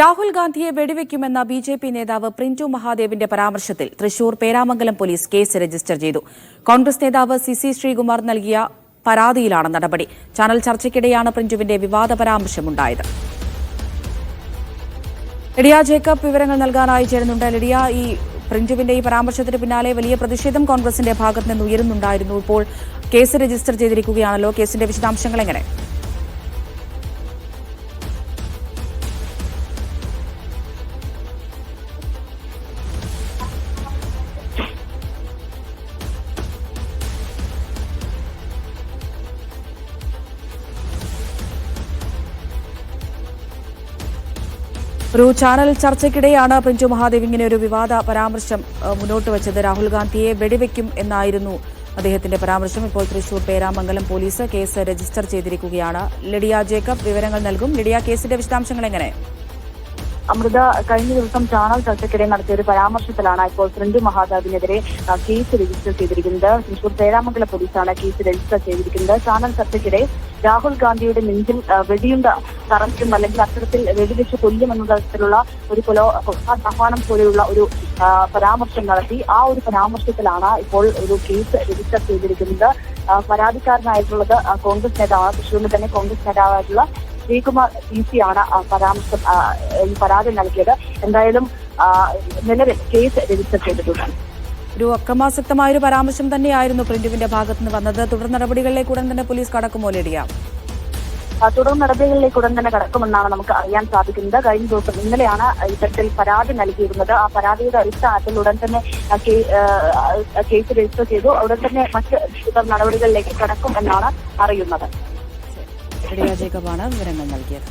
രാഹുൽ ഗാന്ധിയെ വെടിവെക്കുമെന്ന ബിജെപി നേതാവ് പ്രിന്റു മഹാദേവിന്റെ പരാമർശത്തിൽ Thrissur Peramangalam police case register ചെയ്തു. കോൺഗ്രസ് നേതാവ് സിസി ശ്രീകുമാർ നൽകിയ പരാതിയിലാണ് നടപടി. ചാനൽ ചർച്ചയ്ക്കിടെയാണ് പ്രിന്റുവിന്റെ വിവാദ പരാമർശമുണ്ടായത്. ലിഡിയ ജേക്കബ് വിവരങ്ങൾ നൽകാനായി ചേരുന്നുണ്ട്. ലിഡിയ, ഈ പ്രിന്റുവിന്റെ ഈ പരാമർശത്തിന് പിന്നാലെ വലിയ പ്രതിഷേധം കോൺഗ്രസിന്റെ ഭാഗത്ത് നിന്ന് ഉയരുന്നുണ്ടായിരുന്നു. ഇപ്പോൾ കേസ് രജിസ്റ്റർ ചെയ്തിരിക്കുകയാണല്ലോ. കേസിന്റെ വിശദാംശങ്ങൾ എങ്ങനെ? ഒരു ചാനൽ ചർച്ചയ്ക്കിടെയാണ് പ്രിന്റു മഹാദേവ് ഇങ്ങനെ ഒരു വിവാദ പരാമർശം മുന്നോട്ട് വച്ചത്. രാഹുൽ ഗാന്ധിയെ വെടിവെക്കും എന്നായിരുന്നു അദ്ദേഹത്തിന്റെ പരാമർശം. ഇപ്പോൾ Thrissur Peramangalam police case register ചെയ്തിരിക്കുകയാണ്. ലിഡിയ ജേക്കബ് വിവരങ്ങൾ നൽകും. ലിഡിയ, കേസിന്റെ വിശദാംശങ്ങൾ എങ്ങനെ? അമൃത, കഴിഞ്ഞ ദിവസം ചാനൽ ചർച്ചയ്ക്കിടെ നടത്തിയ ഒരു പരാമർശത്തിലാണ് ഇപ്പോൾ പ്രിന്റു മഹാദേവിനെതിരെ കേസ് രജിസ്റ്റർ ചെയ്തിരിക്കുന്നത്. തൃശൂർ പേരാമംഗലം പോലീസാണ് കേസ് രജിസ്റ്റർ ചെയ്തിരിക്കുന്നത്. ചാനൽ ചർച്ചയ്ക്കിടെ രാഹുൽ ഗാന്ധിയുടെ നെഞ്ചിൽ വെടിയുണ്ട തറയ്ക്കും അല്ലെങ്കിൽ അത്തരത്തിൽ വെടിവെച്ച് കൊല്ലുമെന്ന തരത്തിലുള്ള ഒരു ആഹ്വാനം പോലെയുള്ള ഒരു പരാമർശം നടത്തി. ആ ഒരു പരാമർശത്തിലാണ് ഇപ്പോൾ ഒരു കേസ് രജിസ്റ്റർ ചെയ്തിരിക്കുന്നത്. പരാതിക്കാരനായിട്ടുള്ളത് കോൺഗ്രസ് നേതാവാണ്. തൃശൂരിൽ തന്നെ കോൺഗ്രസ് നേതാവായിട്ടുള്ള ശ്രീകുമാർ സിസിയാണ് പരാമർശം ഈ പരാതി നൽകിയത്. എന്തായാലും നിലവിൽ കേസ് രജിസ്റ്റർ ചെയ്തിട്ടുണ്ട്. ഒരു അക്രമാസക്തമായ ഒരു പരാമർശം തന്നെയായിരുന്നു പ്രിന്റുവിന്റെ ഭാഗത്തുനിന്ന് വന്നത്. തുടർ നടപടികളിലേക്ക് ഉടൻ തന്നെ പോലീസ് കടക്കുമോ ലിഡിയ? തുടർ നടപടികളിലേക്ക് ഉടൻ തന്നെ കടക്കുമെന്നാണ് നമുക്ക് അറിയാൻ സാധിക്കുന്നത്. കഴിഞ്ഞ ദിവസം ഇന്നലെയാണ് ഇത്തരത്തിൽ പരാതി നൽകിയിരുന്നത്. ആ പരാതിയുടെ അടിസ്ഥാനത്തിൽ ഉടൻ തന്നെ കേസ് രജിസ്റ്റർ ചെയ്തു. ഉടൻ തന്നെ മറ്റ് തുടർ നടപടികളിലേക്ക് കടക്കും എന്നാണ് അറിയുന്നത്. ലിഡിയ ജേക്കബാണ് വിവരങ്ങൾ നൽകിയത്.